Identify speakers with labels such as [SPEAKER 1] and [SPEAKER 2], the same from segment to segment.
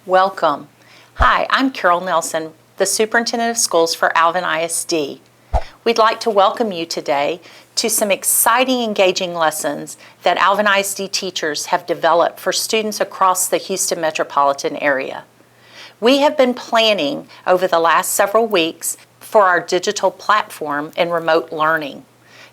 [SPEAKER 1] Welcome. Hi, I'm Carol Nelson, the Superintendent of Schools for AlvinISD. We'd like to welcome you today to some exciting, engaging lessons that AlvinISD teachers have developed for students across the Houston metropolitan area. We have been planning over the last several weeks for our digital platform and remote learning.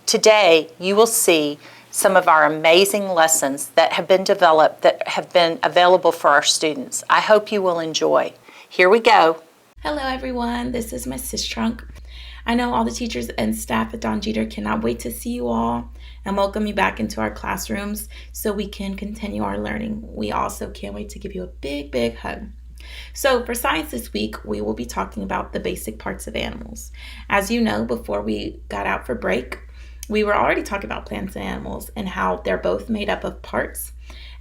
[SPEAKER 1] Today, you will see some of our amazing lessons that have been developed that have been available for our students. I hope you will enjoy. Here we go.
[SPEAKER 2] Hello everyone, this is my sis trunk. I know all the teachers and staff at Don Jeter cannot wait to see you all and welcome you back into our classrooms so we can continue our learning. We also can't wait to give you a big hug. So for science this week, we will be talking about the basic parts of animals. As you know, before we got out for break, we were already talking about plants and animals and how they're both made up of parts.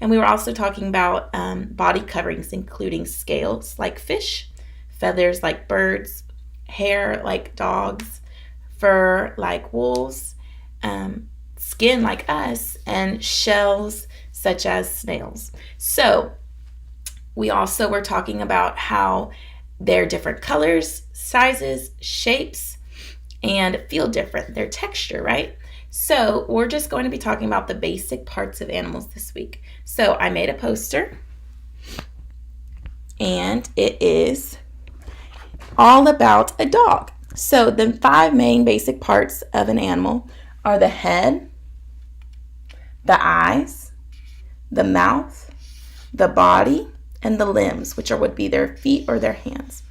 [SPEAKER 2] And we were also talking about body coverings, including scales like fish, feathers like birds, hair like dogs, fur like wolves, skin like us, and shells such as snails. So we also were talking about how they're different colors, sizes, shapes, and feel different, their texture, right? So we're just going to be talking about the basic parts of animals this week. So I made a poster, and it is all about a dog. So the 5 main basic parts of an animal are the head, the eyes, the mouth, the body, and the limbs, which would be their feet or their hands.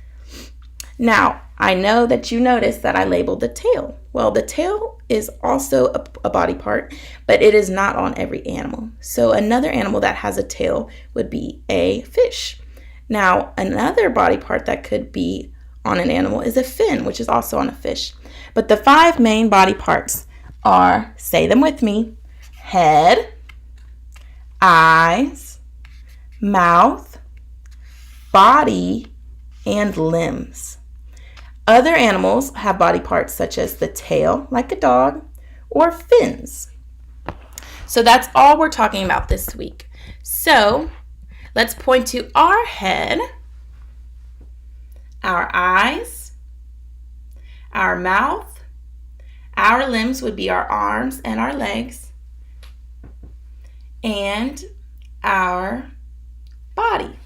[SPEAKER 2] Now, I know that you noticed that I labeled the tail. Well, the tail is also a body part, but it is not on every animal. So another animal that has a tail would be a fish. Now, another body part that could be on an animal is a fin, which is also on a fish. But the 5 main body parts are, say them with me, head, eyes, mouth, body, and limbs. Other animals have body parts such as the tail, like a dog, or fins. So that's all we're talking about this week. So let's point to our head, our eyes, our mouth. Our limbs would be our arms and our legs, and our body.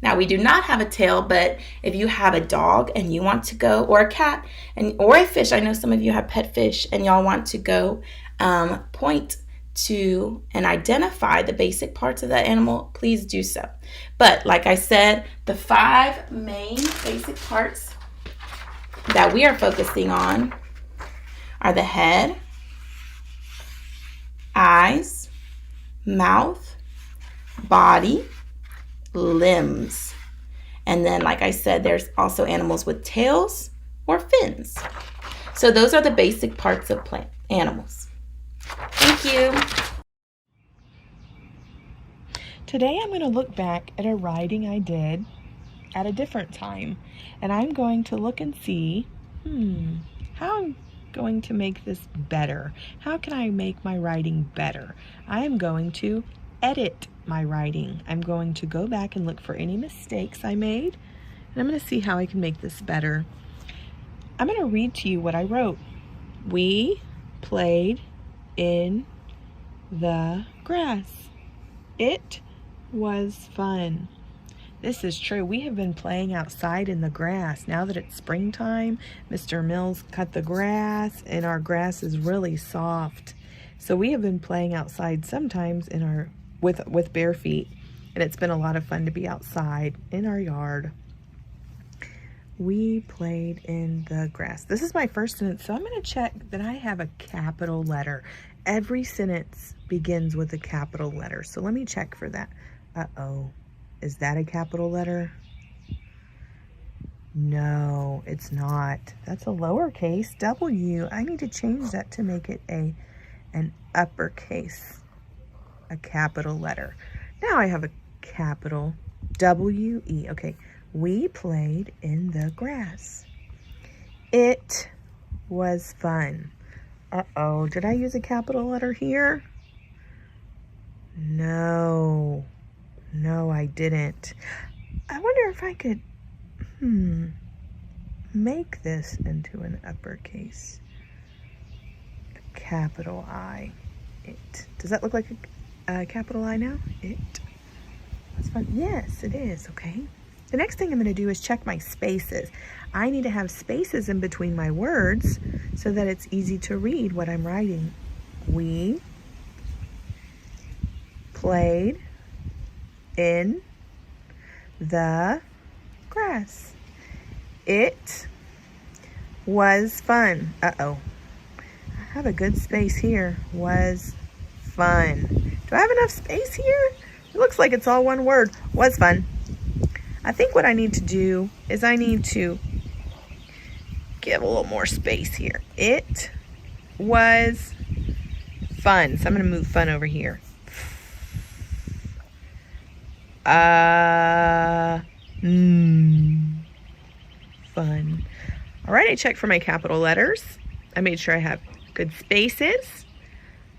[SPEAKER 2] Now, we do not have a tail, but if you have a dog and you want to go, or a cat, or a fish, I know some of you have pet fish, and y'all want to go point to and identify the basic parts of that animal, please do so. But like I said, the 5 main basic parts that we are focusing on are the head, eyes, mouth, body, limbs. And then, like I said, there's also animals with tails or fins. So those are the basic parts of plant animals. Thank you.
[SPEAKER 3] Today I'm going to look back at a writing I did at a different time, and I'm going to look and see how I'm going to make this better. How can I make my writing better? I'm going to edit my writing. I'm going to go back and look for any mistakes I made, and I'm going to see how I can make this better. I'm going to read to you what I wrote. We played in the grass. It was fun. This is true. We have been playing outside in the grass. Now that it's springtime, Mr. Mills cut the grass, and our grass is really soft. So we have been playing outside sometimes in our with bare feet, and it's been a lot of fun to be outside in our yard. We played in the grass. This is my first sentence, so I'm going to check that I have a capital letter. Every sentence begins with a capital letter, so let me check for that. Uh-oh, is that a capital letter? No, it's not. That's a lowercase W. I need to change that to make it an uppercase, a capital letter. Now I have a capital W-E. Okay, we played in the grass. It was fun. Uh-oh, did I use a capital letter here? No, No, I didn't. I wonder if I could, make this into an uppercase. A capital I. It. Does that look like a capital I now? It. That's fun. Yes, it is. Okay. The next thing I'm going to do is check my spaces. I need to have spaces in between my words so that it's easy to read what I'm writing. We played in the grass. It was fun. Uh-oh. I have a good space here. Was fun. Do I have enough space here? It looks like it's all one word. Was fun. I think what I need to do is I need to give a little more space here. It was fun. So I'm going to move fun over here. Fun. All right, I checked for my capital letters. I made sure I have good spaces.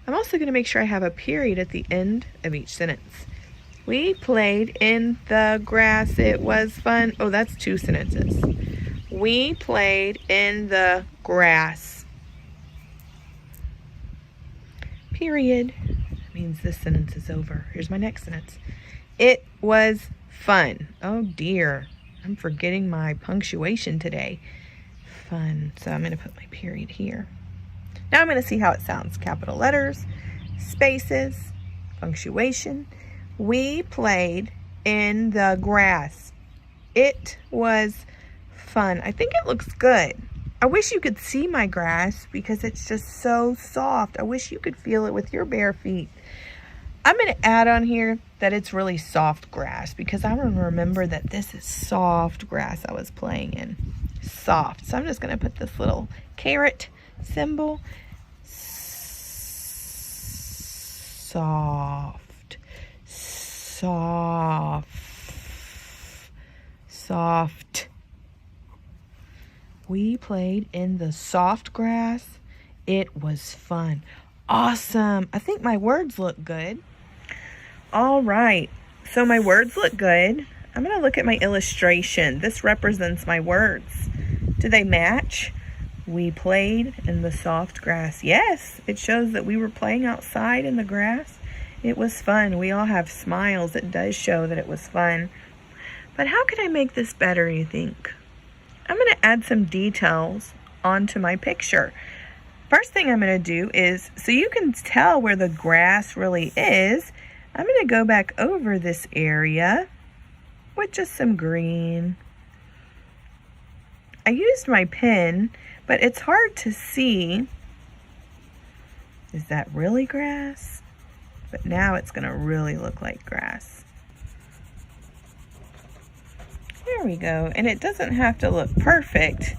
[SPEAKER 3] I'm also going to make sure I have a period at the end of each sentence. We played in the grass. It was fun. Oh, that's 2 sentences. We played in the grass. Period. That means this sentence is over. Here's my next sentence. It was fun. Oh dear. I'm forgetting my punctuation today. Fun. So I'm going to put my period here. Now I'm going to see how it sounds. Capital letters, spaces, punctuation. We played in the grass. It was fun. I think it looks good. I wish you could see my grass because it's just so soft. I wish you could feel it with your bare feet. I'm going to add on here that it's really soft grass because I want to remember that this is soft grass I was playing in. Soft. So I'm just going to put this little caret symbol. Soft. Soft. We played in the soft grass. It was fun. Awesome. I think my words look good. All right. So my words look good. I'm going to look at my illustration. This represents my words. Do they match? We played in the soft grass. Yes, it shows that we were playing outside in the grass. It was fun. We all have smiles. It does show that it was fun. But how can I make this better, you think? I'm going to add some details onto my picture. First thing I'm going to do is, so you can tell where the grass really is, I'm going to go back over this area with just some green. I used my pen, but it's hard to see. Is that really grass? But now it's going to really look like grass. There we go. And it doesn't have to look perfect.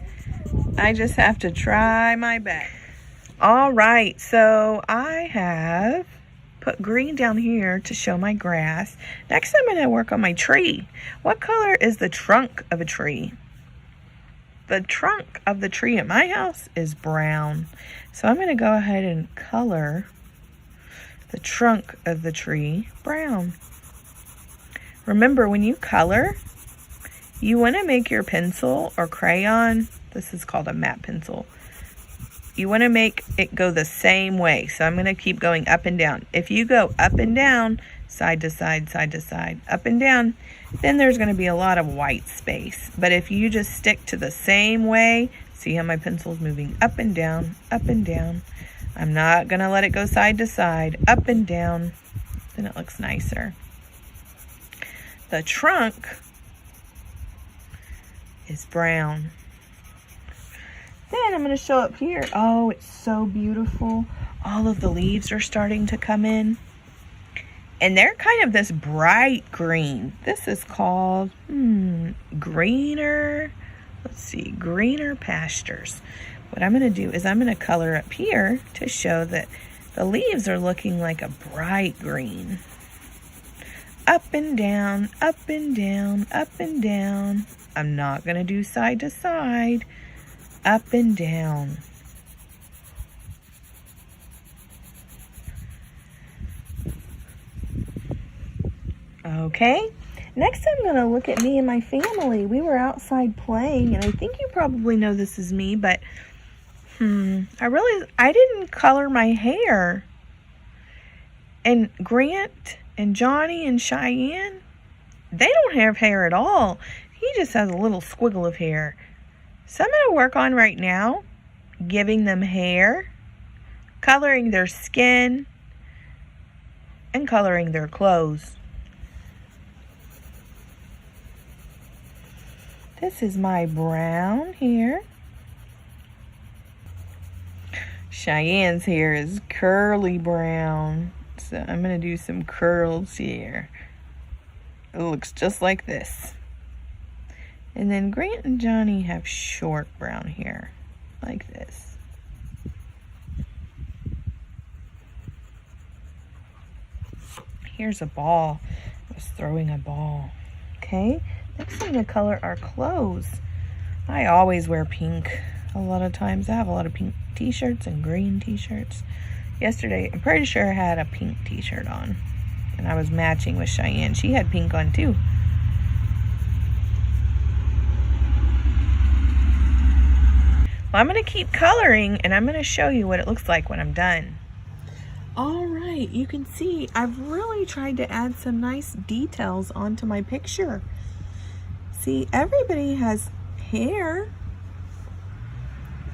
[SPEAKER 3] I just have to try my best. All right, so I have put green down here to show my grass. Next, I'm going to work on my tree. What color is the trunk of a tree? The trunk of the tree at my house is brown. So I'm going to go ahead and color the trunk of the tree brown. Remember, when you color, you want to make your pencil or crayon, this is called a matte pencil, you want to make it go the same way. So I'm going to keep going up and down. If you go up and down, side to side, up and down, then there's going to be a lot of white space. But if you just stick to the same way, see how my pencil's moving up and down, up and down. I'm not going to let it go side to side, up and down. Then it looks nicer. The trunk is brown. Then I'm going to show up here. Oh, it's so beautiful. All of the leaves are starting to come in. And they're kind of this bright green. This is called greener. Let's see, greener pastures. What I'm going to do is I'm going to color up here to show that the leaves are looking like a bright green. Up and down, up and down, up and down. I'm not going to do side to side. Up and down. Okay, next I'm going to look at me and my family. We were outside playing, and I think you probably know this is me, but I didn't color my hair. And Grant and Johnny and Cheyenne, they don't have hair at all. He just has a little squiggle of hair. So I'm going to work on right now giving them hair, coloring their skin, and coloring their clothes. This is my brown hair. Cheyenne's hair is curly brown. So I'm going to do some curls here. It looks just like this. And then Grant and Johnny have short brown hair, like this. Here's a ball. I was throwing a ball. Okay, next I'm going to color our clothes. I always wear pink a lot of times. I have a lot of pink t-shirts and green t-shirts. Yesterday, I'm pretty sure I had a pink t-shirt on. And I was matching with Cheyenne. She had pink on too. Well, I'm going to keep coloring, and I'm going to show you what it looks like when I'm done. All right, you can see I've really tried to add some nice details onto my picture. See, everybody has hair,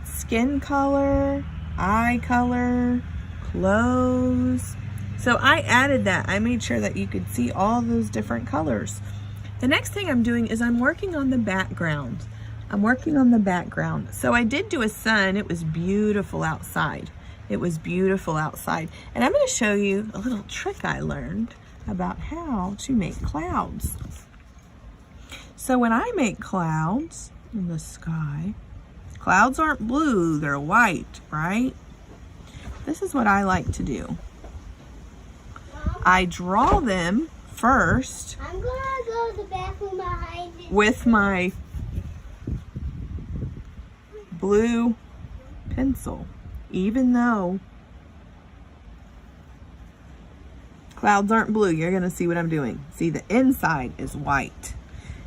[SPEAKER 3] skin color, eye color, clothes. So I added that. I made sure that you could see all those different colors. The next thing I'm doing is I'm working on the background. So I did do a sun. It was beautiful outside. And I'm going to show you a little trick I learned about how to make clouds. So when I make clouds in the sky, clouds aren't blue, they're white, right? This is what I like to do. I draw them first.
[SPEAKER 4] I'm gonna go to the bathroom behind it.
[SPEAKER 3] With my blue pencil, even though clouds aren't blue. You're gonna see what I'm doing. See, the inside is white.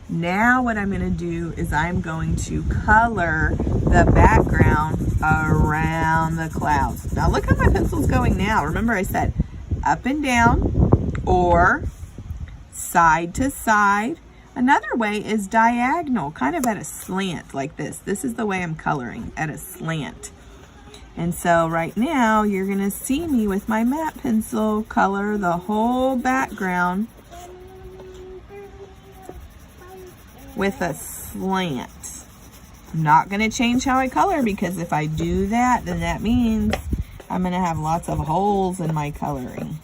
[SPEAKER 3] Now what I'm gonna do is I'm going to color the background around the clouds. Now look how my pencil's going now. Remember I said up and down or side to side. Another way is diagonal, kind of at a slant like this. This is the way I'm coloring, at a slant. And so right now you're gonna see me with my matte pencil color the whole background with a slant. I'm not gonna change how I color, because if I do that, then that means I'm gonna have lots of holes in my coloring.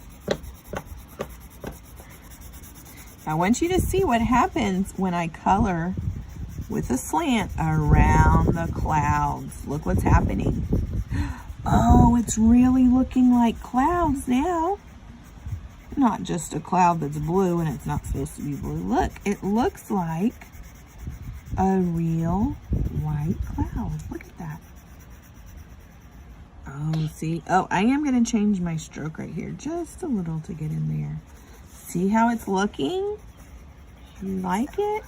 [SPEAKER 3] I want you to see what happens when I color with a slant around the clouds. Look what's happening. Oh, it's really looking like clouds now. Not just a cloud that's blue and it's not supposed to be blue. Look, it looks like a real white cloud. Look at that. Oh, see? Oh, I am going to change my stroke right here just a little to get in there. See how it's looking? You like it?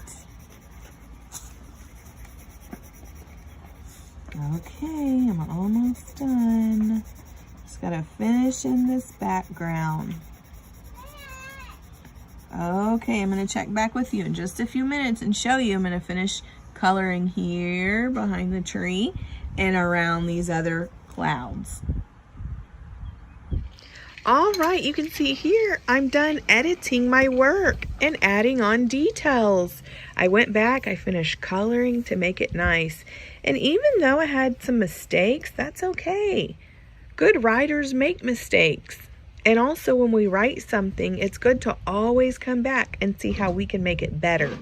[SPEAKER 3] Okay, I'm almost done. Just got to finish in this background. Okay, I'm going to check back with you in just a few minutes and show you. I'm going to finish coloring here behind the tree and around these other clouds. All right, you can see here I'm done editing my work and adding on details. I went back, I finished coloring to make it nice. And even though I had some mistakes, that's okay. Good writers make mistakes. And also when we write something, it's good to always come back and see how we can make it better.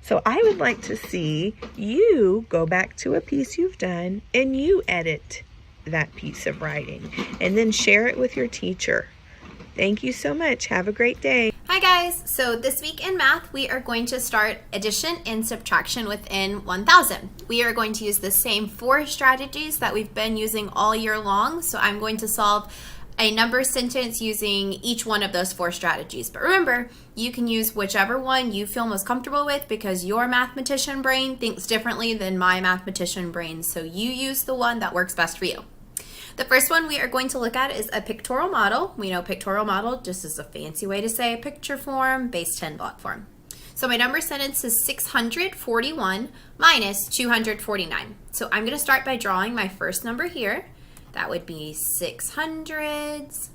[SPEAKER 3] So I would like to see you go back to a piece you've done and you edit that piece of writing and then share it with your teacher. Thank you so much. Have a great day.
[SPEAKER 5] Hi guys, so this week in math we are going to start addition and subtraction within 1000. We are going to use the same 4 strategies that we've been using all year long. So I'm going to solve a number sentence using each one of those 4 strategies. But remember, you can use whichever one you feel most comfortable with because your mathematician brain thinks differently than my mathematician brain. So you use the one that works best for you. The first one we are going to look at is a pictorial model. We know pictorial model just is a fancy way to say picture form, base 10 block form. So my number sentence is 641 minus 249. So I'm going to start by drawing my first number here. That would be 600s,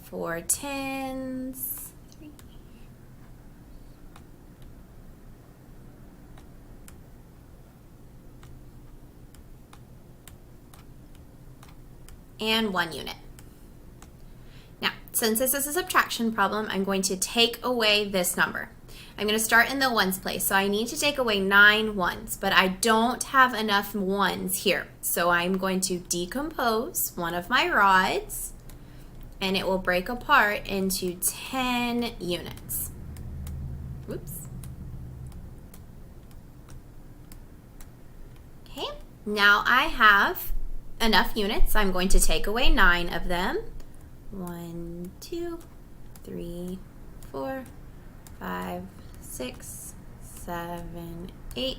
[SPEAKER 5] 4 10s, and 1 unit. Now, since this is a subtraction problem, I'm going to take away this number. I'm going to start in the ones place, so I need to take away 9 ones, but I don't have enough ones here. So I'm going to decompose one of my rods, and it will break apart into 10 units. Whoops. Okay, now I have enough units. I'm going to take away 9 of them. 1, 2, 3, 4, 5, 6, 7, 8,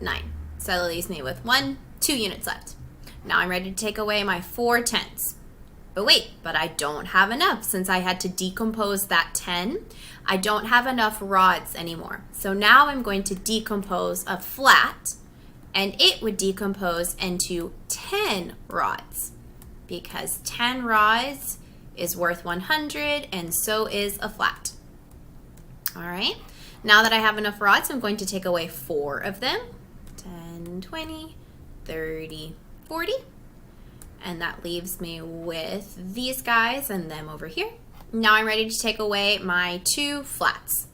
[SPEAKER 5] 9. So that leaves me with 2 units left. Now I'm ready to take away my 4 10s. But wait, I don't have enough since I had to decompose that 10. I don't have enough rods anymore. So now I'm going to decompose a flat, and it would decompose into 10 rods because 10 rods is worth 100 and so is a flat. All right, now that I have enough rods, I'm going to take away 4 of them. 10, 20, 30, 40. And that leaves me with these guys and them over here. Now I'm ready to take away my 2 flats.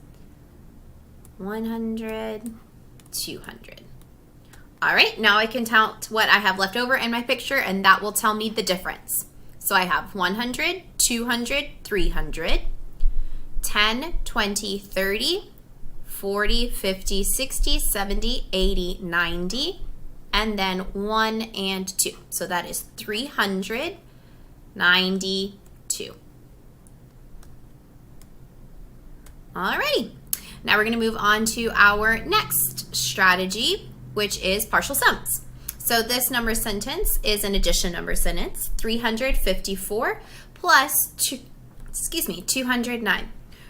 [SPEAKER 5] 100, 200. All right, now I can count what I have left over in my picture, and that will tell me the difference. So I have 100, 200, 300, 10, 20, 30, 40, 50, 60, 70, 80, 90, and then 1 and 2. So that is 392. Alrighty, now we're going to move on to our next strategy, which is partial sums. So this number sentence is an addition number sentence, 354 plus 209.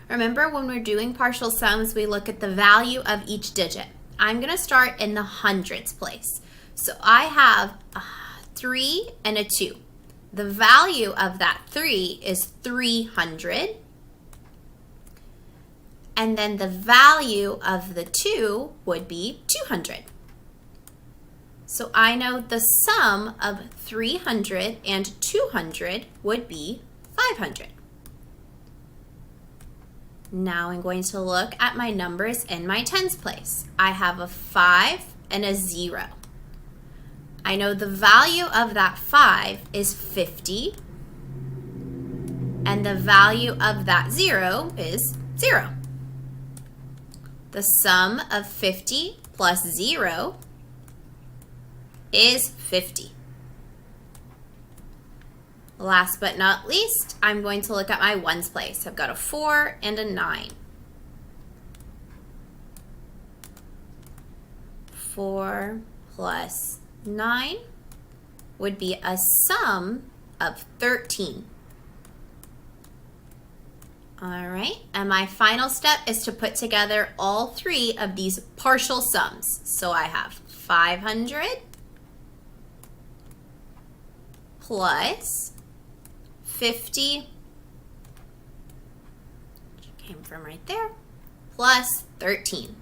[SPEAKER 5] Remember, when we're doing partial sums, we look at the value of each digit. I'm going to start in the hundreds place. So I have a 3 and a 2. The value of that 3 is 300. And then the value of the 2 would be 200. So I know the sum of 300 and 200 would be 500. Now I'm going to look at my numbers in my tens place. I have a 5 and a 0. I know the value of that 5 is 50, and the value of that 0 is 0. The sum of 50 plus 0 is 50. Last but not least, I'm going to look at my ones place. I've got a 4 and a 9. 4 plus 9 would be a sum of 13. All right, and my final step is to put together all 3 of these partial sums. So I have 500 plus 50, which came from right there, plus 13.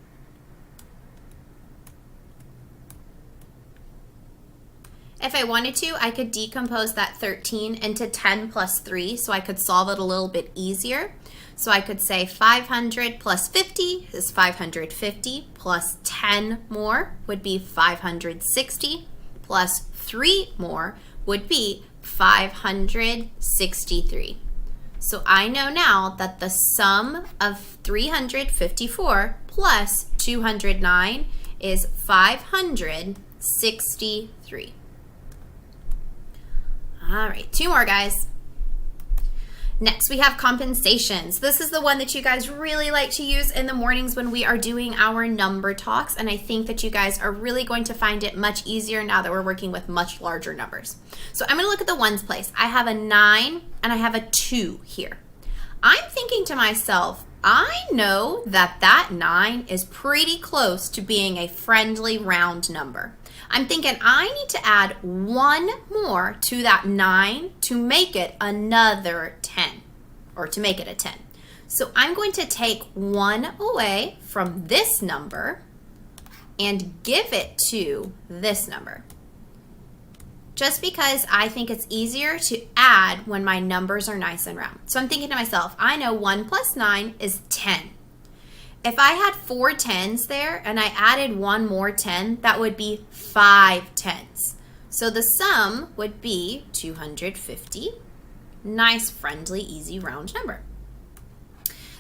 [SPEAKER 5] If I wanted to, I could decompose that 13 into 10 plus 3, so I could solve it a little bit easier. So I could say 500 plus 50 is 550, plus 10 more would be 560, plus 3 more would be 563. So I know now that the sum of 354 plus 209 is 563. 63. All right, 2 more, guys. Next, we have compensations. This is the one that you guys really like to use in the mornings when we are doing our number talks, and I think that you guys are really going to find it much easier now that we're working with much larger numbers. So I'm going to look at the ones place. I have a 9 and I have a 2 here. I'm thinking to myself, I know that that 9 is pretty close to being a friendly round number. I'm thinking I need to add 1 more to that 9 to make it another 10, or to make it a 10. So I'm going to take 1 away from this number and give it to this number. Just because I think it's easier to add when my numbers are nice and round. So I'm thinking to myself, I know 1 plus 9 is 10. If I had 4 10s there and I added 1 more 10, that would be 5 10s. So the sum would be 250. Nice, friendly, easy, round number.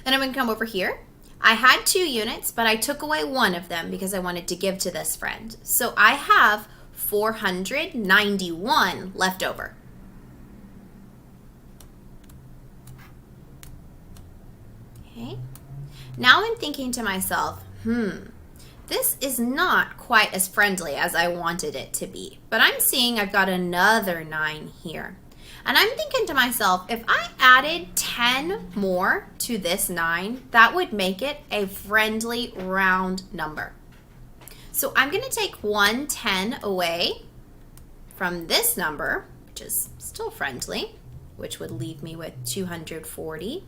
[SPEAKER 5] Then I'm going to come over here. I had 2 units, but I took away 1 of them because I wanted to give to this friend. So I have 491 left over. Okay. Now I'm thinking to myself, this is not quite as friendly as I wanted it to be. But I'm seeing I've got another 9 here. And I'm thinking to myself, if I added 10 more to this 9, that would make it a friendly round number. So I'm going to take 1 10 away from this number, which is still friendly, which would leave me with 240.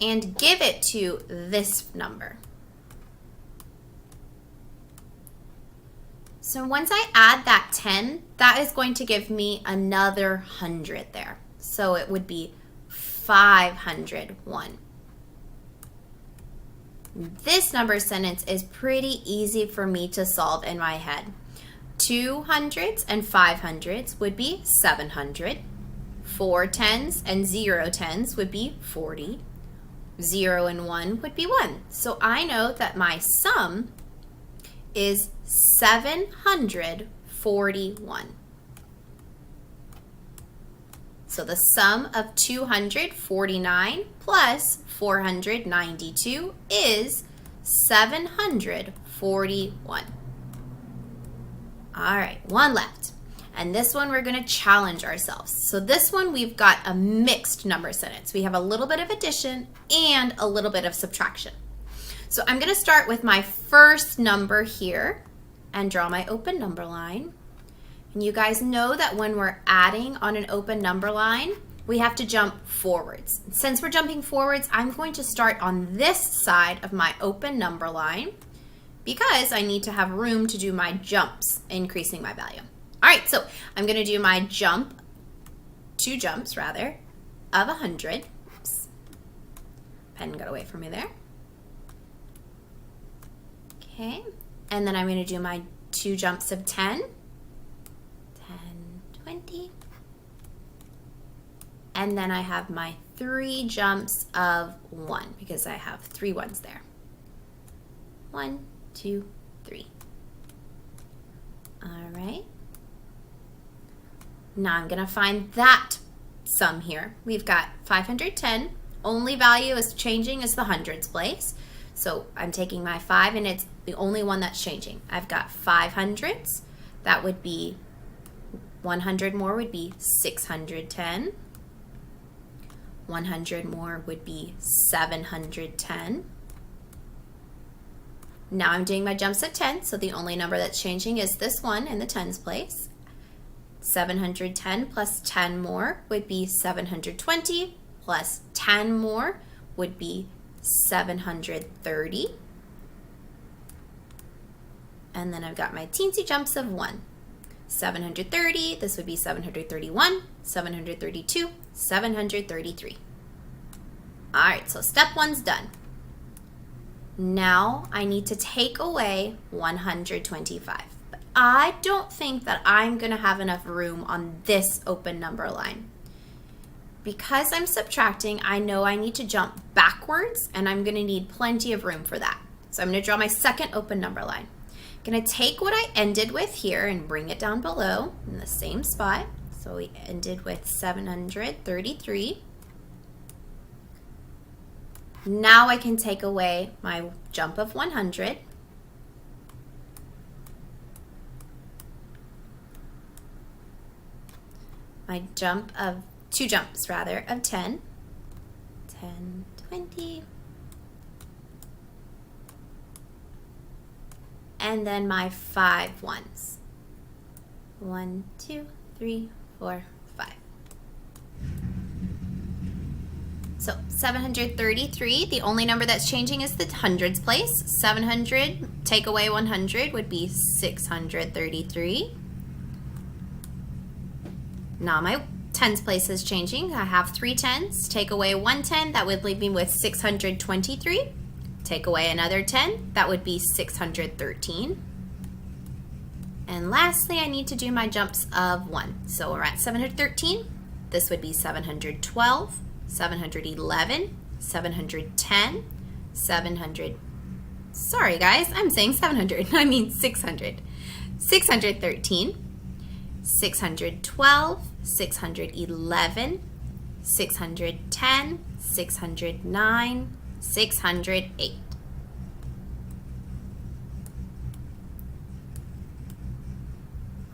[SPEAKER 5] And give it to this number. So once I add that 10, that is going to give me another 100 there. So it would be 501. This number sentence is pretty easy for me to solve in my head. 2 hundreds and 500s would be 700. 4 10s and 0 10s would be 40. 0 and 1 would be 1. So I know that my sum is 741. So the sum of 249 plus 492 is 741. All right, 1 left. And this one we're going to challenge ourselves. So this one we've got a mixed number sentence. We have a little bit of addition and a little bit of subtraction. So I'm going to start with my first number here and draw my open number line. And you guys know that when we're adding on an open number line, we have to jump forwards. Since we're jumping forwards, I'm going to start on this side of my open number line because I need to have room to do my jumps, increasing my value. All right, so I'm going to do my 2 jumps rather, of 100. Oops. Pen got away from me there. Okay, and then I'm going to do my 2 jumps of 10. 10, 20. And then I have my 3 jumps of 1 because I have 3 ones there. 1, 2, 3. All right. Now I'm going to find that sum here. We've got 510. Only value is changing is the hundreds place. So I'm taking my 5 and it's the only one that's changing. I've got 5 hundreds. That would be 100 more would be 610. 100 more would be 710. Now I'm doing my jumps of 10, so the only number that's changing is this one in the tens place. 710 plus 10 more would be 720, plus 10 more would be 730. And then I've got my teensy jumps of 1. 730, this would be 731, 732, 733. All right, so step 1's done. Now I need to take away 125. But I don't think that I'm going to have enough room on this open number line. Because I'm subtracting, I know I need to jump backwards, and I'm going to need plenty of room for that. So I'm going to draw my second open number line. I'm going to take what I ended with here and bring it down below in the same spot. So we ended with 733. Now I can take away my jump of 100. My jump of, two jumps rather, of 10. 10, 20. And then my 5 ones. 1, 2, 3, 4, 5. So 733, the only number that's changing is the hundreds place. 700, take away 100 would be 633. Now my tens place is changing. I have 3 tens, take away 1 10, that would leave me with 623. Take away another 10, that would be 613. And lastly, I need to do my jumps of 1. So we're at 713. This would be 712, 711, 710, 700. Sorry guys, I'm saying 700. I mean 600. 613, 612, 611, 610, 609, 608.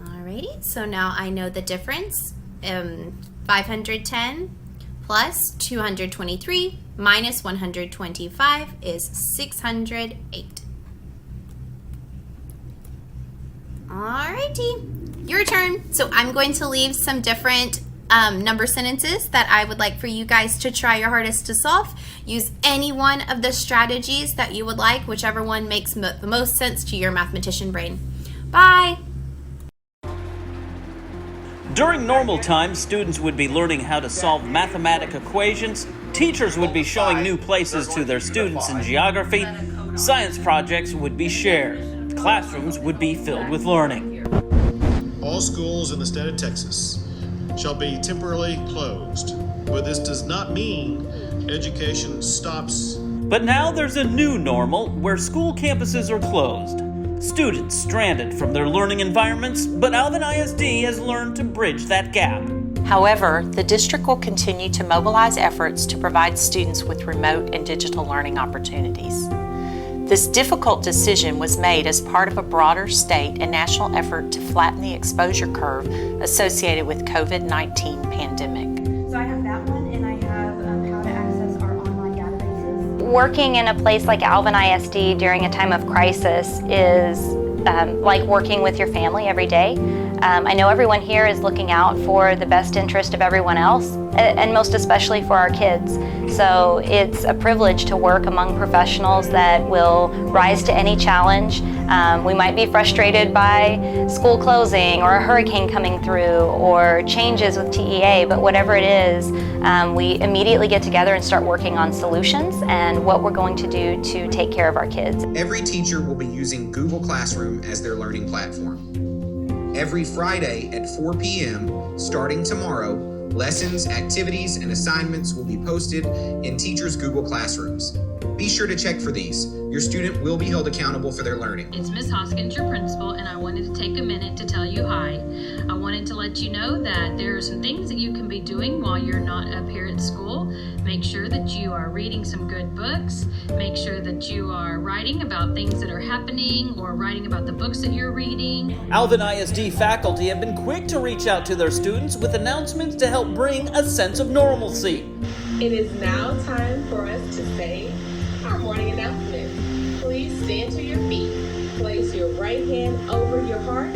[SPEAKER 5] Alrighty, so now I know the difference. 510 plus 223 minus 125 is 608. Alrighty, your turn. So I'm going to leave some different number sentences that I would like for you guys to try your hardest to solve. Use any one of the strategies that you would like, whichever one makes the most sense to your mathematician brain. Bye!
[SPEAKER 6] During normal times, students would be learning how to solve mathematical equations, teachers would be showing new places to their students in geography, science projects would be shared, classrooms would be filled with learning.
[SPEAKER 7] All schools in the state of Texas shall be temporarily closed, but this does not mean education stops.
[SPEAKER 6] But now there's a new normal where school campuses are closed. Students stranded from their learning environments, but AlvinISD has learned to bridge that gap.
[SPEAKER 1] However, the district will continue to mobilize efforts to provide students with remote and digital learning opportunities. This difficult decision was made as part of a broader state and national effort to flatten the exposure curve associated with COVID-19 pandemic.
[SPEAKER 8] So I have that one, and I have how to access our online databases.
[SPEAKER 9] Working in a place like AlvinISD during a time of crisis is like working with your family every day. I know everyone here is looking out for the best interest of everyone else, and most especially for our kids. So it's a privilege to work among professionals that will rise to any challenge. We might be frustrated by school closing or a hurricane coming through or changes with TEA, but whatever it is, we immediately get together and start working on solutions and what we're going to do to take care of our kids.
[SPEAKER 10] Every teacher will be using Google Classroom as their learning platform. Every Friday at 4 p.m. starting tomorrow, lessons, activities, and assignments will be posted in teachers' Google Classrooms. Be sure to check for these. Your student will be held accountable for their learning.
[SPEAKER 11] It's Ms. Hoskins, your principal, and I wanted to take a minute to tell you hi. I wanted to let you know that there are some things that you can be doing while you're not up here at school. Make sure that you are reading some good books. Make sure that you are writing about things that are happening or writing about the books that you're reading.
[SPEAKER 6] AlvinISD faculty have been quick to reach out to their students with announcements to help bring a sense of normalcy.
[SPEAKER 12] It is now time for us to say our morning announcement. Please stand to your feet. Place your right hand over your heart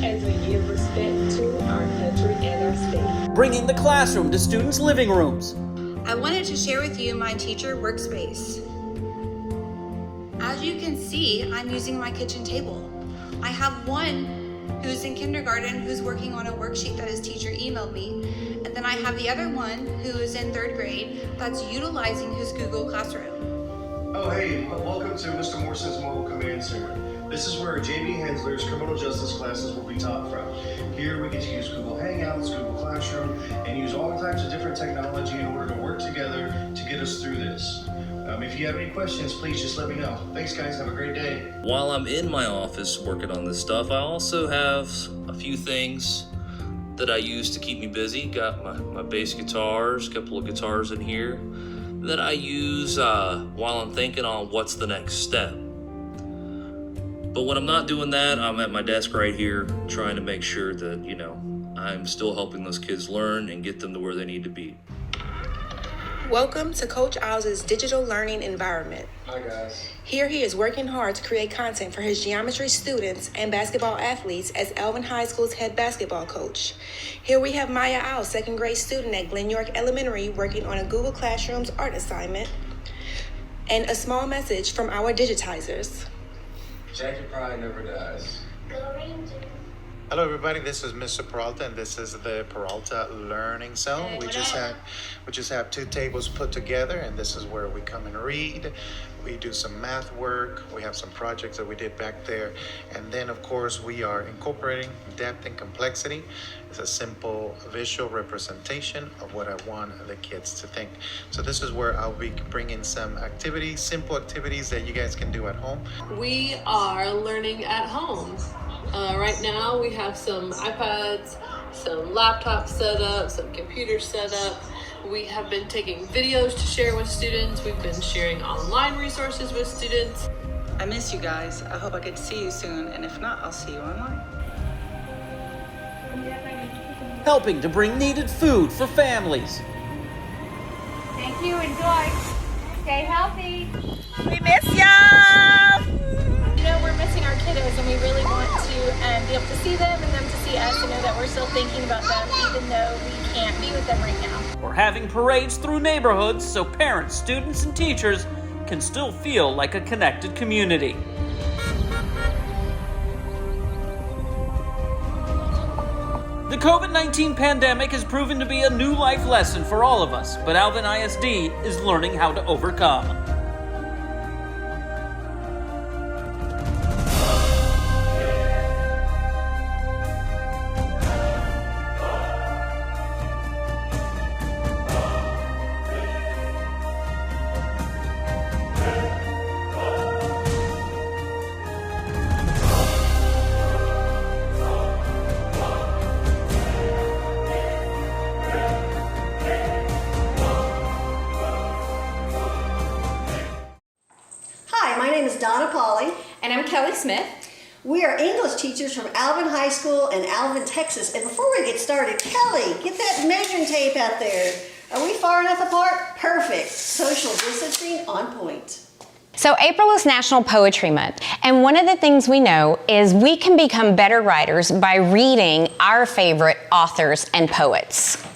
[SPEAKER 12] as we give respect to our country and our state.
[SPEAKER 6] Bringing the classroom to students' living rooms.
[SPEAKER 13] I wanted to share with you my teacher workspace. As you can see, I'm using my kitchen table. I have one who's in kindergarten who's working on a worksheet that his teacher emailed me. And then I have the other one who is in 3rd grade that's utilizing his Google Classroom.
[SPEAKER 14] Oh, hey, welcome to Mr. Morrison's Mobile Command Center.
[SPEAKER 7] This is where JB Hensler's criminal justice classes will be taught from. Here we get to use Google Hangouts, Google Classroom, and use all types of different technology in order to work together to get us through this. If you have any questions, please just let me know. Thanks, guys. Have a great day.
[SPEAKER 14] While I'm in my office working on this stuff, I also have a few things that I use to keep me busy. Got my bass guitars, a couple of guitars in here that I use while I'm thinking on what's the next step. But when I'm not doing that, I'm at my desk right here trying to make sure that, I'm still helping those kids learn and get them to where they need to be.
[SPEAKER 15] Welcome to Coach Owls' digital learning environment.
[SPEAKER 7] Hi, guys.
[SPEAKER 15] Here he is working hard to create content for his geometry students and basketball athletes as Alvin High School's head basketball coach. Here we have Maya Owl, second grade student at Glen York Elementary, working on a Google Classroom's art assignment. And a small message from our digitizers.
[SPEAKER 16] Jackie Pride never dies.
[SPEAKER 4] Go Rangers.
[SPEAKER 17] Hello everybody, this is Mr. Peralta and this is the Peralta Learning Zone. We just have 2 tables put together and this is where we come and read. We do some math work, we have some projects that we did back there, and then of course we are incorporating depth and complexity. It's a simple visual representation of what I want the kids to think. So this is where I'll be bringing some activities, simple activities that you guys can do at home.
[SPEAKER 18] We are learning at home. Right now we have some iPads, some laptops set up, some computers set up. We have been taking videos to share with students. We've been sharing online resources with students.
[SPEAKER 19] I miss you guys. I hope I get to see you soon, and if not, I'll see you online.
[SPEAKER 6] Helping to bring needed food for families.
[SPEAKER 20] Thank you. Enjoy. Stay healthy.
[SPEAKER 21] We miss y'all.
[SPEAKER 22] We're missing our kiddos and we really want to be able to see them and them to see us and know that we're still thinking about them even though we can't be with them right now.
[SPEAKER 6] We're having parades through neighborhoods so parents, students, and teachers can still feel like a connected community. The COVID-19 pandemic has proven to be a new life lesson for all of us, but AlvinISD is learning how to overcome.
[SPEAKER 23] And I'm Kelly Smith.
[SPEAKER 24] We are English teachers from Alvin High School in Alvin, Texas. And before we get started, Kelly, get that measuring tape out there. Are we far enough apart? Perfect. Social distancing on point.
[SPEAKER 23] So April is National Poetry Month, and one of the things we know is we can become better writers by reading our favorite authors and poets.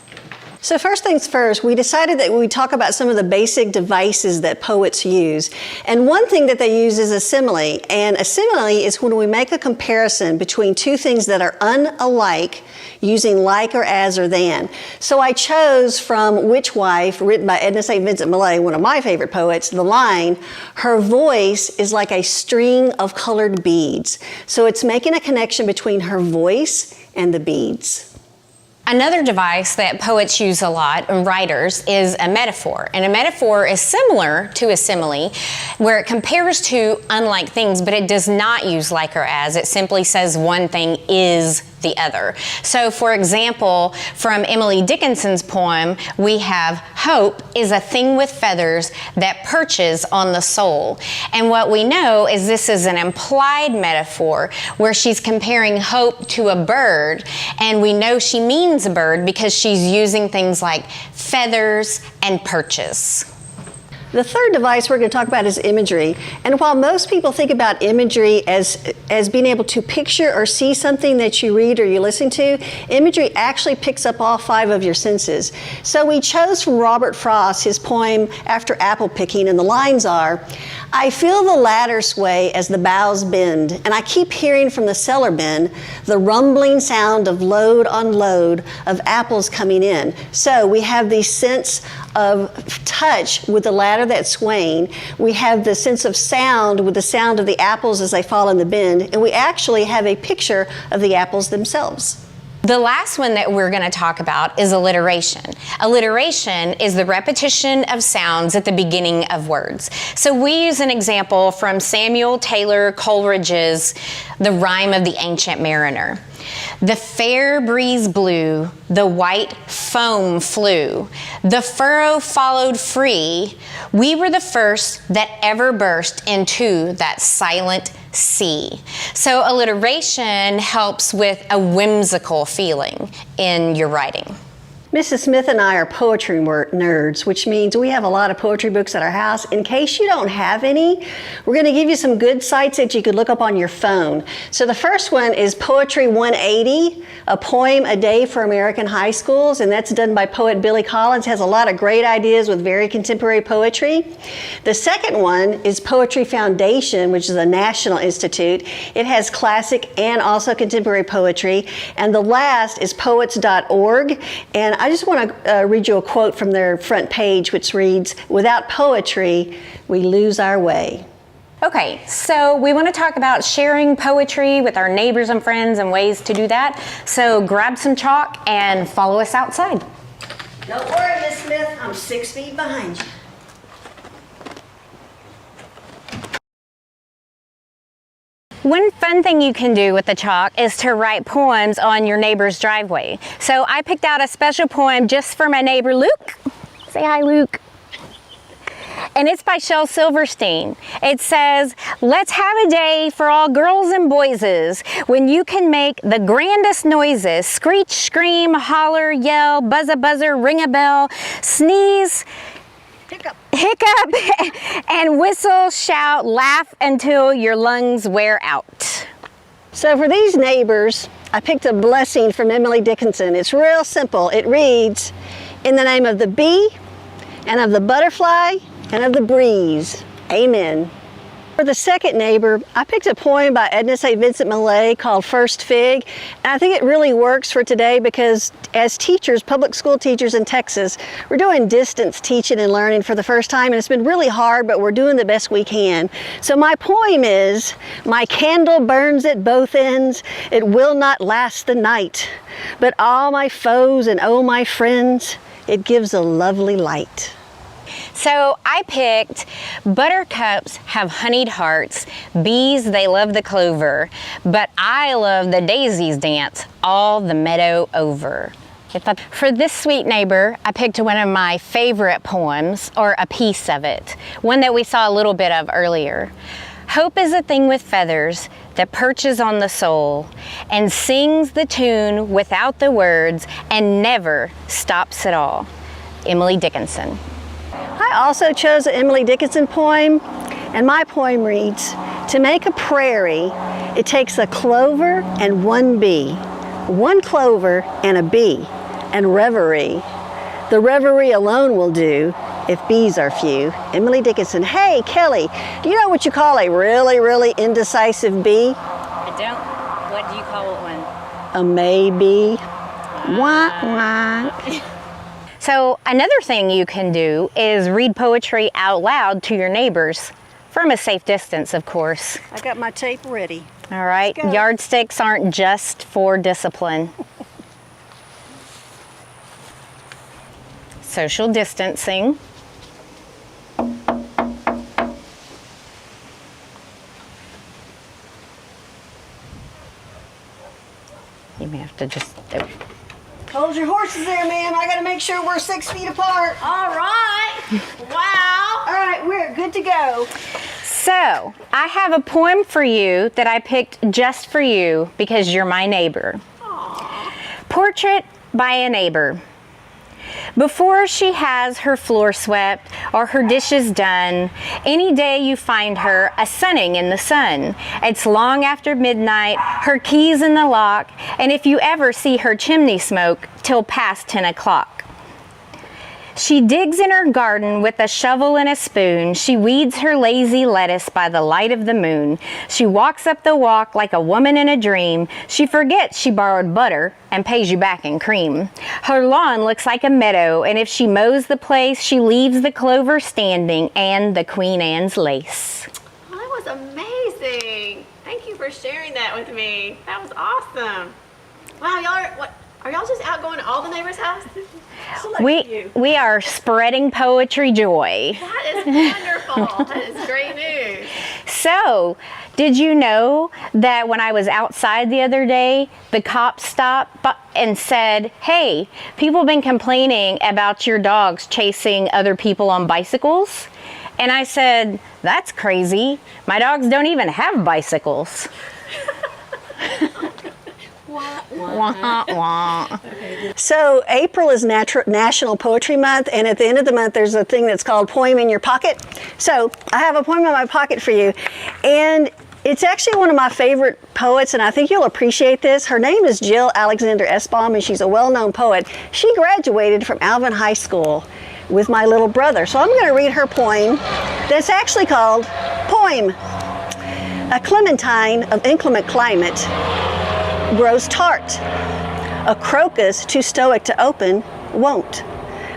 [SPEAKER 24] So first things first, we decided that we'd talk about some of the basic devices that poets use. And one thing that they use is a simile. And a simile is when we make a comparison between two things that are unalike using like or as or than. So I chose from Witch Wife, written by Edna St. Vincent Millay, one of my favorite poets, the line, "Her voice is like a string of colored beads." So it's making a connection between her voice and the beads.
[SPEAKER 23] Another device that poets use a lot, and writers, is a metaphor. And a metaphor is similar to a simile, where it compares two unlike things, but it does not use like or as. It simply says one thing is the other. So for example, from Emily Dickinson's poem, we have hope is a thing with feathers that perches on the soul. And what we know is this is an implied metaphor where she's comparing hope to a bird, and we know she means a bird because she's using things like feathers and perches.
[SPEAKER 24] The third device we're going to talk about is imagery. And while most people think about imagery as being able to picture or see something that you read or you listen to, imagery actually picks up all 5 of your senses. So we chose from Robert Frost his poem After Apple Picking, and the lines are, "I feel the ladder sway as the boughs bend, and I keep hearing from the cellar bin the rumbling sound of load on load of apples coming in." So we have the sense of touch with the ladder of that swaying. We have the sense of sound with the sound of the apples as they fall in the bin, and we actually have a picture of the apples themselves.
[SPEAKER 23] The last one that we're going to talk about is alliteration. Alliteration is the repetition of sounds at the beginning of words. So we use an example from Samuel Taylor Coleridge's The Rime of the Ancient Mariner. The fair breeze blew, the white foam flew, the furrow followed free. We were the first that ever burst into that silent sea. So alliteration helps with a whimsical feeling in your writing.
[SPEAKER 24] Mrs. Smith and I are poetry nerds, which means we have a lot of poetry books at our house. In case you don't have any, we're going to give you some good sites that you could look up on your phone. So the first one is Poetry 180, a poem a day for American high schools, and that's done by poet Billy Collins. Has a lot of great ideas with very contemporary poetry. The second one is Poetry Foundation, which is a national institute. It has classic and also contemporary poetry. And the last is poets.org, and I just want to read you a quote from their front page, which reads, "Without poetry, we lose our way."
[SPEAKER 23] Okay, so we want to talk about sharing poetry with our neighbors and friends and ways to do that. So grab some chalk and follow us outside.
[SPEAKER 24] Don't worry, Miss Smith, I'm 6 feet behind you.
[SPEAKER 23] One fun thing you can do with the chalk is to write poems on your neighbor's driveway. So I picked out a special poem just for my neighbor Luke. Say hi, Luke. And it's by Shel Silverstein. It says, "Let's have a day for all girls and boyses when you can make the grandest noises, screech, scream, holler, yell, buzz a buzzer, ring a bell, sneeze, hiccup, and whistle, shout, laugh until your lungs wear out."
[SPEAKER 24] So for these neighbors, I picked a blessing from Emily Dickinson. It's real simple. It reads, "In the name of the bee, and of the butterfly, and of the breeze. Amen." For the second neighbor, I picked a poem by Edna St. Vincent Millay called First Fig. And I think it really works for today because as teachers, public school teachers in Texas, we're doing distance teaching and learning for the first time, and it's been really hard, but we're doing the best we can. So my poem is, "My candle burns at both ends, it will not last the night. But all my foes and oh my friends, it gives a lovely light."
[SPEAKER 23] So I picked buttercups have honeyed hearts, bees they love the clover, but I love the daisies dance all the meadow over. For this sweet neighbor, I picked one of my favorite poems, or a piece of it, one that we saw a little bit of earlier. "Hope is a thing with feathers that perches on the soul and sings the tune without the words and never stops at all." Emily Dickinson.
[SPEAKER 24] I also chose an Emily Dickinson poem, and my poem reads, "To make a prairie, it takes a clover and one bee, one clover and a bee, and reverie. The reverie alone will do if bees are few." Emily Dickinson. Hey, Kelly, do you know what you call a really, really indecisive bee?
[SPEAKER 23] I don't. What do you call one?
[SPEAKER 24] A maybe. Wah, wah.
[SPEAKER 23] So another thing you can do is read poetry out loud to your neighbors, from a safe distance, of course.
[SPEAKER 24] I got my tape ready.
[SPEAKER 23] All right, yardsticks aren't just for discipline. Social distancing. You may have to just...
[SPEAKER 24] Hold your horses there, ma'am. I gotta make sure we're 6 feet apart.
[SPEAKER 20] All right. Wow.
[SPEAKER 24] All right, we're good to go.
[SPEAKER 23] So, I have a poem for you that I picked just for you because you're my neighbor.
[SPEAKER 20] Aww.
[SPEAKER 23] Portrait by a neighbor. Before she has her floor swept or her dishes done, any day you find her a-sunning in the sun. It's long after midnight, her keys in the lock, and if you ever see her chimney smoke till past 10 o'clock. She digs in her garden with a shovel and a spoon. She weeds her lazy lettuce by the light of the moon. She walks up the walk like a woman in a dream. She forgets she borrowed butter and pays you back in cream. Her lawn looks like a meadow, and if she mows the place, she leaves the clover standing and the Queen Anne's lace.
[SPEAKER 20] Oh, that was amazing. Thank you for sharing that with me. That was awesome. Wow, are y'all just out going to all the neighbors' houses?
[SPEAKER 23] We are spreading poetry joy.
[SPEAKER 20] That is wonderful. That is great news.
[SPEAKER 23] So, did you know that when I was outside the other day, the cop stopped and said, "Hey, people have been complaining about your dogs chasing other people on bicycles?" And I said, "That's crazy. My dogs don't even have bicycles." Wah, wah.
[SPEAKER 24] So April is National Poetry Month, and at the end of the month there's a thing that's called Poem in Your Pocket. So I have a poem in my pocket for you, and it's actually one of my favorite poets, and I think you'll appreciate this. Her name is Jill Alexander Espalm, and she's a well-known poet. She graduated from Alvin High School with my little brother. So I'm going to read her poem that's actually called Poem. A clementine of inclement climate grows tart. A crocus too stoic to open won't.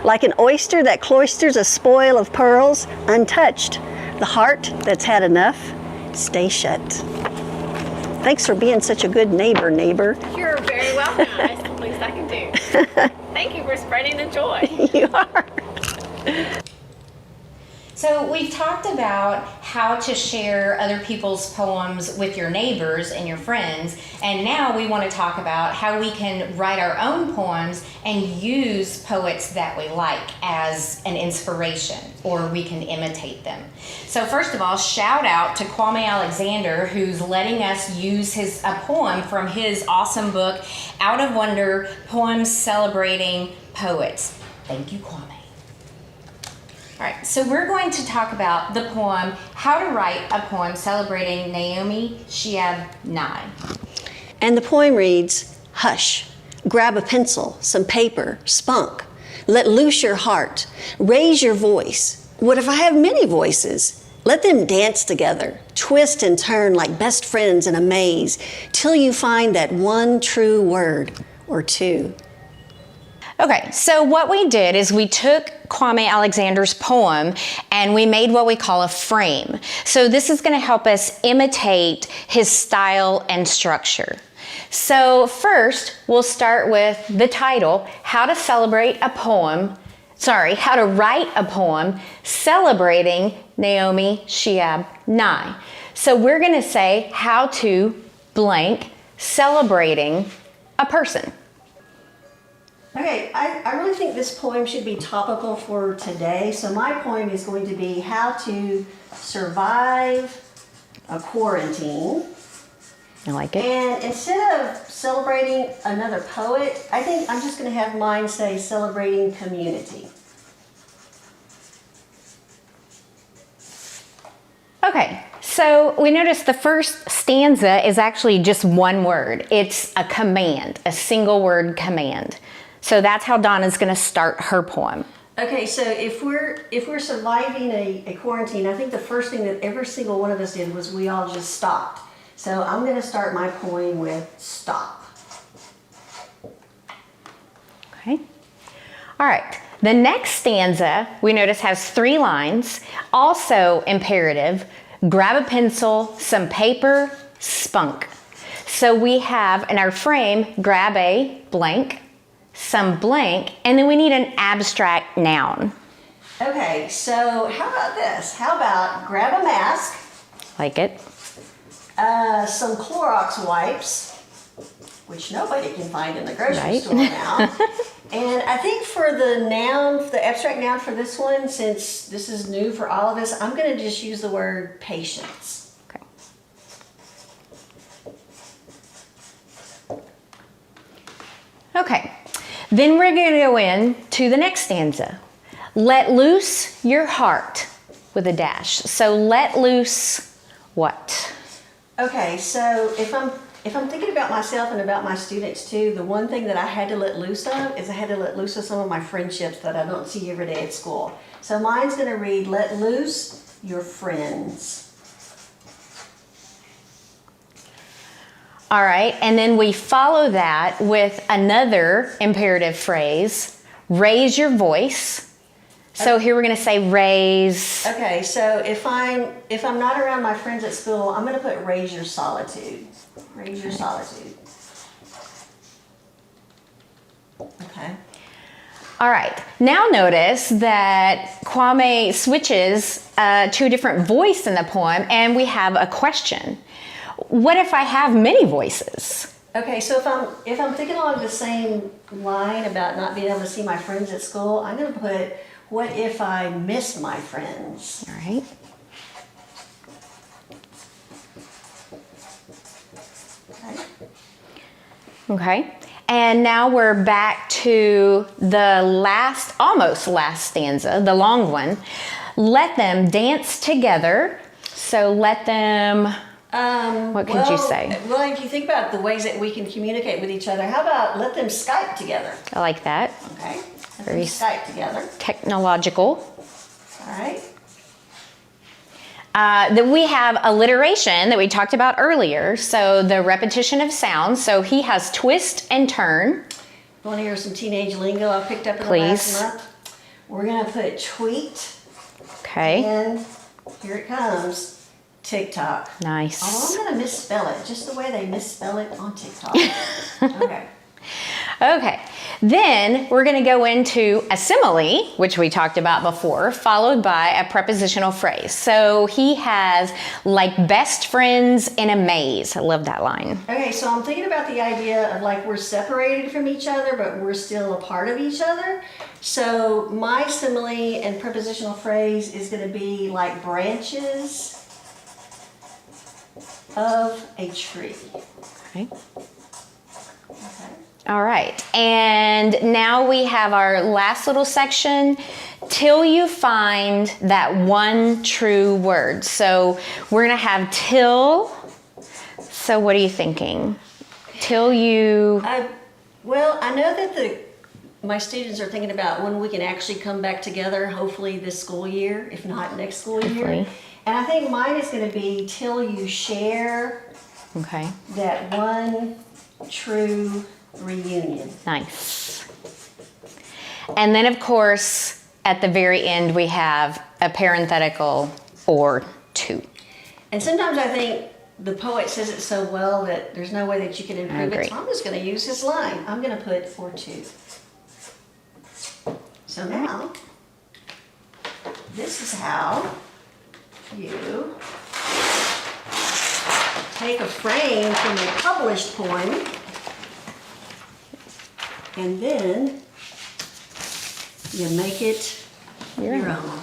[SPEAKER 24] Like an oyster that cloisters a spoil of pearls untouched, the heart that's had enough stay shut. Thanks for being such a good neighbor.
[SPEAKER 20] You're very welcome. That's the least I can do. Thank you for spreading the joy.
[SPEAKER 24] You are.
[SPEAKER 23] So we've talked about how to share other people's poems with your neighbors and your friends, and now we want to talk about how we can write our own poems and use poets that we like as an inspiration, or we can imitate them. So first of all, shout out to Kwame Alexander, who's letting us use a poem from his awesome book, Out of Wonder, Poems Celebrating Poets. Thank you, Kwame. All right, so we're going to talk about the poem, How to Write a Poem Celebrating Naomi Shihab Nye.
[SPEAKER 24] And the poem reads, hush, grab a pencil, some paper, spunk. Let loose your heart, raise your voice. What if I have many voices? Let them dance together, twist and turn like best friends in a maze, till you find that one true word or two.
[SPEAKER 23] Okay, so what we did is we took Kwame Alexander's poem and we made what we call a frame. So this is going to help us imitate his style and structure. So first, we'll start with the title, How to Write a Poem Celebrating Naomi Shihab Nye. So we're going to say, how to blank celebrating a person.
[SPEAKER 24] Okay, I really think this poem should be topical for today. So my poem is going to be How to Survive a Quarantine.
[SPEAKER 23] I like it.
[SPEAKER 24] And instead of celebrating another poet, I think I'm just going to have mine say Celebrating Community.
[SPEAKER 23] Okay, so we noticed the first stanza is actually just one word. It's a command, a single word command. So that's how Donna's going to start her poem.
[SPEAKER 24] Okay, so if we're surviving a quarantine, I think the first thing that every single one of us did was we all just stopped. So I'm going to start my poem with stop.
[SPEAKER 23] Okay. All right. The next stanza, we notice, has 3 lines, also imperative. Grab a pencil, some paper, spunk. So we have in our frame, grab a blank, some blank, and then we need an abstract noun.
[SPEAKER 24] Okay, so how about this? How about grab a mask?
[SPEAKER 23] Like it.
[SPEAKER 24] Some Clorox wipes, which nobody can find in the grocery store now. And I think for the noun, the abstract noun for this one, since this is new for all of us, I'm going to just use the word patience.
[SPEAKER 23] Okay. Okay. Then we're going to go in to the next stanza. Let loose your heart with a dash. So let loose what?
[SPEAKER 24] Okay, so if I'm if I'm thinking about myself and about my students too, the one thing that I had to let loose of is I had to let loose of some of my friendships that I don't see every day at school. So mine's gonna read, let loose your friends.
[SPEAKER 23] All right, and then we follow that with another imperative phrase, raise your voice. So here we're gonna say raise.
[SPEAKER 24] Okay, so if I'm not around my friends at school, I'm gonna put raise your solitude. Raise your solitude. Okay.
[SPEAKER 23] All right, now notice that Kwame switches to a different voice in the poem, and we have a question. What if I have many voices?
[SPEAKER 24] Okay, so if I'm thinking along the same line about not being able to see my friends at school, I'm gonna put, what if I miss my friends?
[SPEAKER 23] All right. Okay, and now we're back to the last, almost last stanza, the long one. Let them dance together. So let them, what could you say?
[SPEAKER 24] Well, if you think about the ways that we can communicate with each other, how about let them Skype together?
[SPEAKER 23] I like that.
[SPEAKER 24] Okay, let
[SPEAKER 23] Very
[SPEAKER 24] them Skype together.
[SPEAKER 23] Technological.
[SPEAKER 24] All right.
[SPEAKER 23] Then we have alliteration that we talked about earlier. So the repetition of sounds. So he has twist and turn.
[SPEAKER 24] You want to hear some teenage lingo I picked up in the last month? We're going to put tweet.
[SPEAKER 23] Okay.
[SPEAKER 24] And here it comes, TikTok.
[SPEAKER 23] Nice.
[SPEAKER 24] Although I'm going to misspell it, just the way they misspell it on TikTok. Okay.
[SPEAKER 23] Okay. Then we're going to go into a simile, which we talked about before, followed by a prepositional phrase. So he has like best friends in a maze. I love that line.
[SPEAKER 24] Okay, so I'm thinking about the idea of like we're separated from each other, but we're still a part of each other. So my simile and prepositional phrase is going to be like branches of a tree.
[SPEAKER 23] Okay. All right, and now we have our last little section, till you find that one true word. So we're gonna have till. So what are you thinking? Till you...
[SPEAKER 24] Well, I know that my students are thinking about when we can actually come back together, hopefully this school year, if not next school year. And I think mine is gonna be till you share that one true reunion.
[SPEAKER 23] Nice. And then of course, at the very end, we have a parenthetical or to.
[SPEAKER 24] And sometimes I think the poet says it so well that there's no way that you can improve it. So I'm just going to use his line. I'm going to put for to. So now, this is how you take a frame from a published poem and then you make it your own.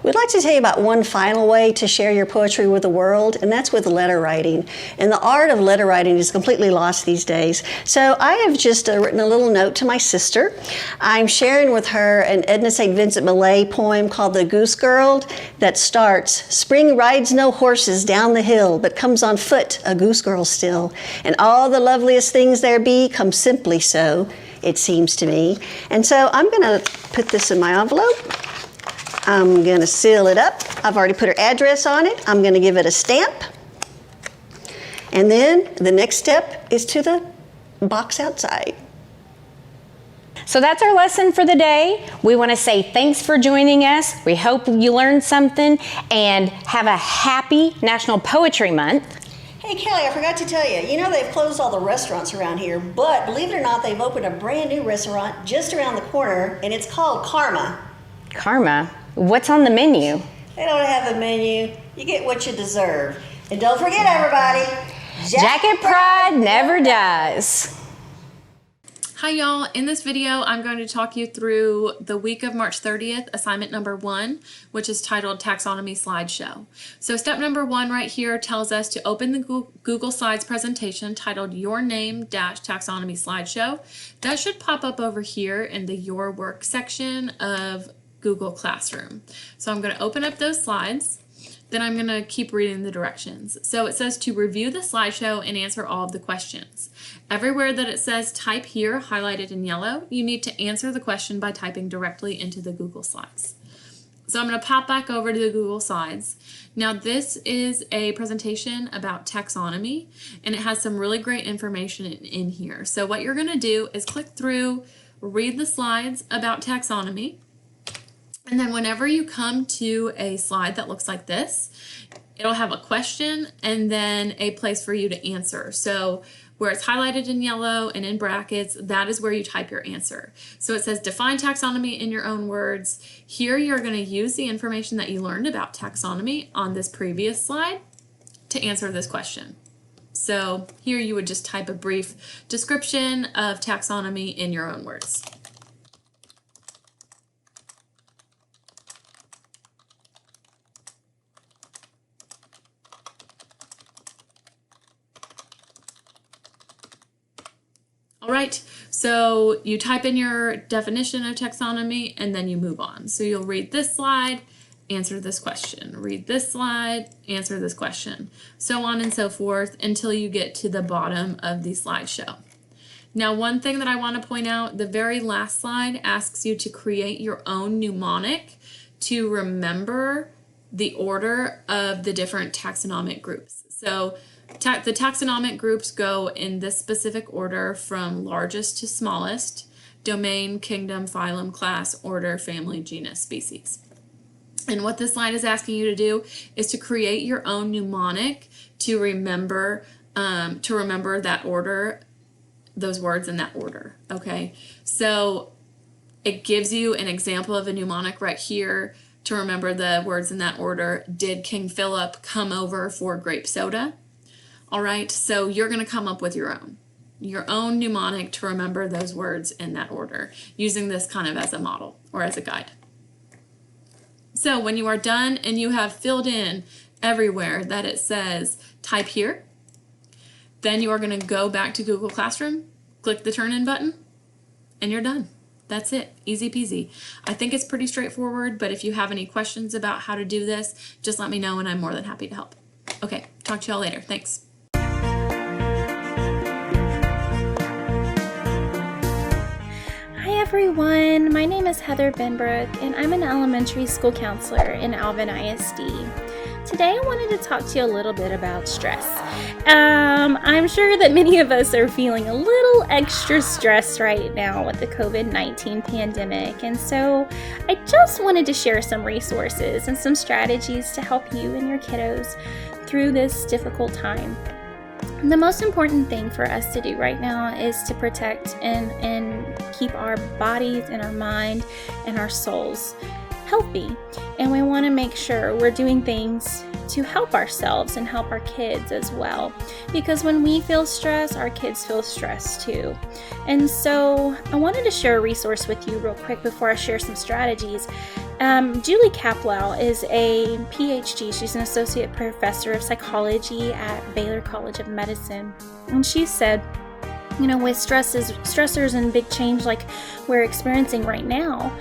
[SPEAKER 24] We'd like to tell you about one final way to share your poetry with the world, and that's with letter writing. And the art of letter writing is completely lost these days. So I have just written a little note to my sister. I'm sharing with her an Edna St. Vincent Millay poem called The Goose Girl that starts, spring rides no horses down the hill, but comes on foot, a goose girl still. And all the loveliest things there be come simply so, it seems to me. And so I'm gonna put this in my envelope. I'm gonna seal it up. I've already put her address on it. I'm gonna give it a stamp. And then the next step is to the box outside.
[SPEAKER 23] So that's our lesson for the day. We want to say thanks for joining us. We hope you learned something and have a happy National Poetry Month.
[SPEAKER 24] Hey Kelly, I forgot to tell you, they've closed all the restaurants around here, but believe it or not, they've opened a brand new restaurant just around the corner, and it's called Karma.
[SPEAKER 23] Karma? What's on the menu?
[SPEAKER 24] They don't have a menu. You get what you deserve. And don't forget, everybody,
[SPEAKER 23] Jacket pride never dies.
[SPEAKER 1] Hi y'all, in this video I'm going to talk you through the week of March 30th, assignment number 1, which is titled Taxonomy Slideshow. So step number 1 right here tells us to open the Google Slides presentation titled Your Name - Taxonomy Slideshow. That should pop up over here in the Your Work section of Google Classroom. So I'm going to open up those slides. Then I'm going to keep reading the directions. So it says to review the slideshow and answer all of the questions. Everywhere that it says type here, highlighted in yellow, you need to answer the question by typing directly into the Google Slides. So I'm going to pop back over to the Google Slides. Now this is a presentation about taxonomy, and it has some really great information in here. So what you're going to do is click through, read the slides about taxonomy, and then whenever you come to a slide that looks like this, it'll have a question and then a place for you to answer. So where it's highlighted in yellow and in brackets, that is where you type your answer. So it says define taxonomy in your own words. Here you're going to use the information that you learned about taxonomy on this previous slide to answer this question. So here you would just type a brief description of taxonomy in your own words. All right, so you type in your definition of taxonomy and then you move on. So you'll read this slide, answer this question, read this slide, answer this question, so on and so forth until you get to the bottom of the slideshow. Now, one thing that I want to point out, the very last slide asks you to create your own mnemonic to remember the order of the different taxonomic groups. So the taxonomic groups go in this specific order from largest to smallest: domain, kingdom, phylum, class, order, family, genus, species. And what this slide is asking you to do is to create your own mnemonic to remember that order, those words in that order. Okay, so it gives you an example of a mnemonic right here to remember the words in that order. Did King Philip come over for grape soda? All right, so you're going to come up with your own mnemonic to remember those words in that order, using this kind of as a model or as a guide. So when you are done and you have filled in everywhere that it says type here, then you are going to go back to Google Classroom, click the turn in button, and you're done. That's it, easy peasy. I think it's pretty straightforward, but if you have any questions about how to do this, just let me know and I'm more than happy to help. Okay, talk to y'all later. Thanks.
[SPEAKER 2] Hi everyone, my name is Heather Benbrook and I'm an elementary school counselor in AlvinISD. Today I wanted to talk to you a little bit about stress. I'm sure that many of us are feeling a little extra stressed right now with the COVID-19 pandemic, and so I just wanted to share some resources and some strategies to help you and your kiddos through this difficult time. The most important thing for us to do right now is to protect and keep our bodies and our mind and our souls healthy. And we want to make sure we're doing things to help ourselves and help our kids as well. Because when we feel stress, our kids feel stress too. And so I wanted to share a resource with you real quick before I share some strategies. Julie Kaplow is a PhD. She's an associate professor of psychology at Baylor College of Medicine. And she said, you know, with stressors and big change like we're experiencing right now,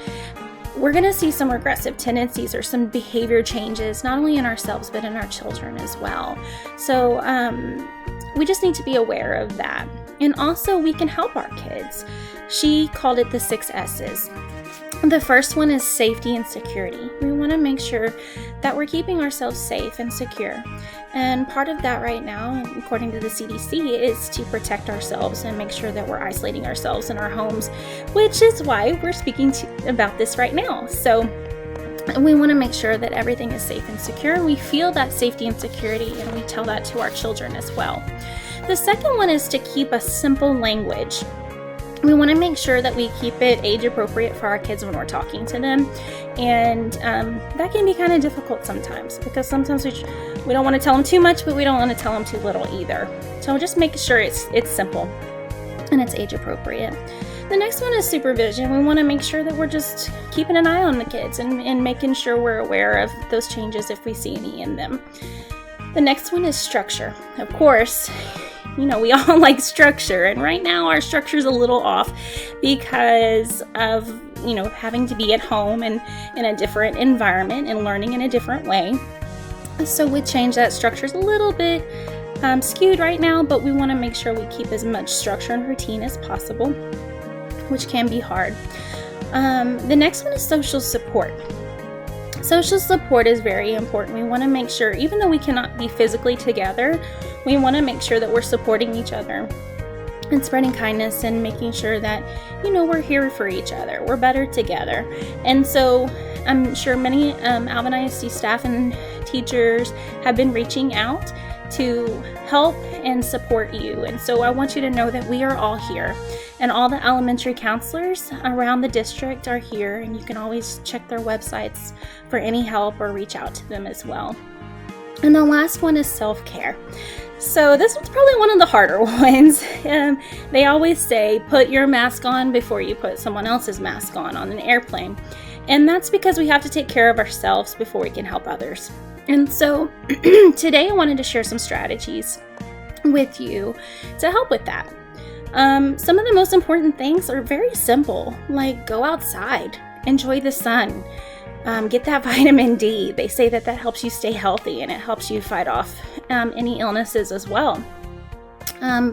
[SPEAKER 2] we're going to see some regressive tendencies or some behavior changes, not only in ourselves, but in our children as well. So we just need to be aware of that. And also we can help our kids. She called it the 6 S's. The first one is safety and security. We want to make sure that we're keeping ourselves safe and secure. And part of that right now, according to the CDC, is to protect ourselves and make sure that we're isolating ourselves in our homes, which is why we're speaking about this right now. So we want to make sure that everything is safe and secure, and we feel that safety and security, and we tell that to our children as well. The second one is to keep a simple language. We want to make sure that we keep it age appropriate for our kids when we're talking to them. And that can be kind of difficult sometimes, because sometimes we don't want to tell them too much, but we don't want to tell them too little either. So just make sure it's simple and it's age appropriate. The next one is supervision. We want to make sure that we're just keeping an eye on the kids and making sure we're aware of those changes if we see any in them. The next one is structure. Of course, you know, we all like structure, and right now our structure is a little off because of, you know, having to be at home and in a different environment and learning in a different way. So with change, that structure is a little bit skewed right now, but we want to make sure we keep as much structure and routine as possible, which can be hard. The next one is social support. Social support is very important. We want to make sure, even though we cannot be physically together, we want to make sure that we're supporting each other and spreading kindness and making sure that, we're here for each other. We're better together. And so I'm sure many AlvinISD staff and teachers have been reaching out to help and support you. And so I want you to know that we are all here, and all the elementary counselors around the district are here, and you can always check their websites for any help or reach out to them as well. And the last one is self-care. So this one's probably one of the harder ones. They always say, put your mask on before you put someone else's mask on an airplane. And that's because we have to take care of ourselves before we can help others. And so today I wanted to share some strategies with you to help with that. Some of the most important things are very simple, like go outside, enjoy the sun, get that vitamin D. They say that helps you stay healthy and it helps you fight off any illnesses as well.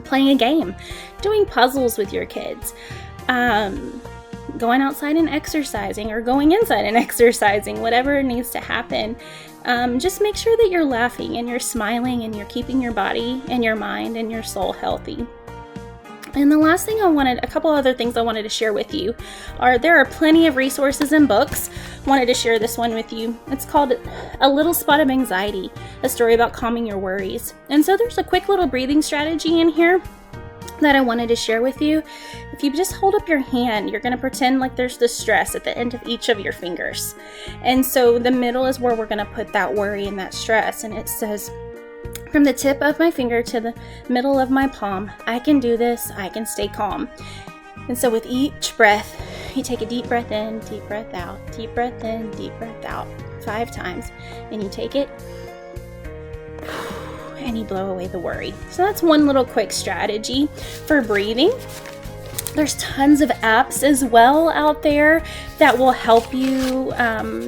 [SPEAKER 2] Playing a game, doing puzzles with your kids, going outside and exercising, or going inside and exercising, whatever needs to happen. Just make sure that you're laughing and you're smiling and you're keeping your body and your mind and your soul healthy. And the last thing a couple other things I wanted to share with you there are plenty of resources and books. Wanted to share this one with you. It's called A Little Spot of Anxiety, a story about calming your worries. And so there's a quick little breathing strategy in here that I wanted to share with you. If you just hold up your hand, you're going to pretend like there's the stress at the end of each of your fingers. And so the middle is where we're going to put that worry and that stress. And it says, from the tip of my finger to the middle of my palm, I can do this, I can stay calm. And so with each breath, you take a deep breath in, deep breath out, deep breath in, deep breath out, 5 times. And you take it, and you blow away the worry. So that's one little quick strategy for breathing. There's tons of apps as well out there that will help you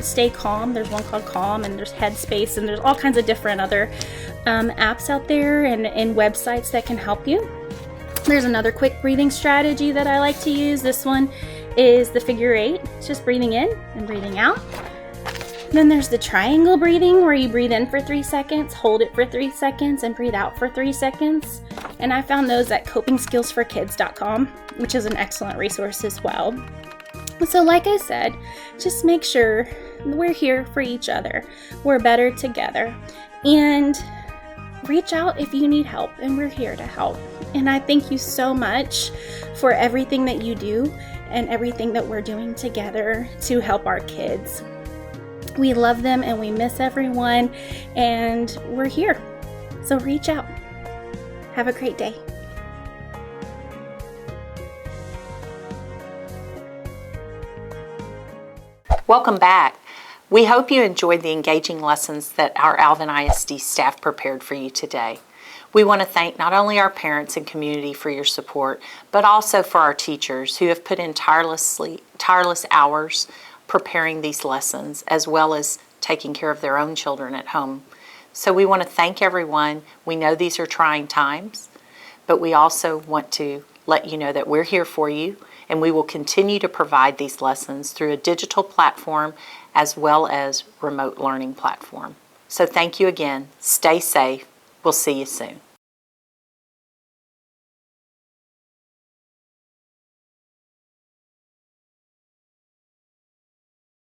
[SPEAKER 2] stay calm. There's one called Calm, and there's Headspace, and there's all kinds of different other apps out there and websites that can help you. There's another quick breathing strategy that I like to use. This one is the figure 8. It's just breathing in and breathing out. Then there's the triangle breathing, where you breathe in for 3 seconds, hold it for 3 seconds, and breathe out for 3 seconds. And I found those at copingskillsforkids.com, which is an excellent resource as well. So like I said, just make sure we're here for each other. We're better together. And reach out if you need help, and we're here to help. And I thank you so much for everything that you do and everything that we're doing together to help our kids. We love them and we miss everyone, and we're here. So reach out. Have a great day.
[SPEAKER 3] Welcome back. We hope you enjoyed the engaging lessons that our AlvinISD staff prepared for you today. We want to thank not only our parents and community for your support, but also for our teachers who have put in tireless hours preparing these lessons, as well as taking care of their own children at home. So we want to thank everyone. We know these are trying times, but we also want to let you know that we're here for you, and we will continue to provide these lessons through a digital platform as well as remote learning platform. So thank you again. Stay safe. We'll see you soon.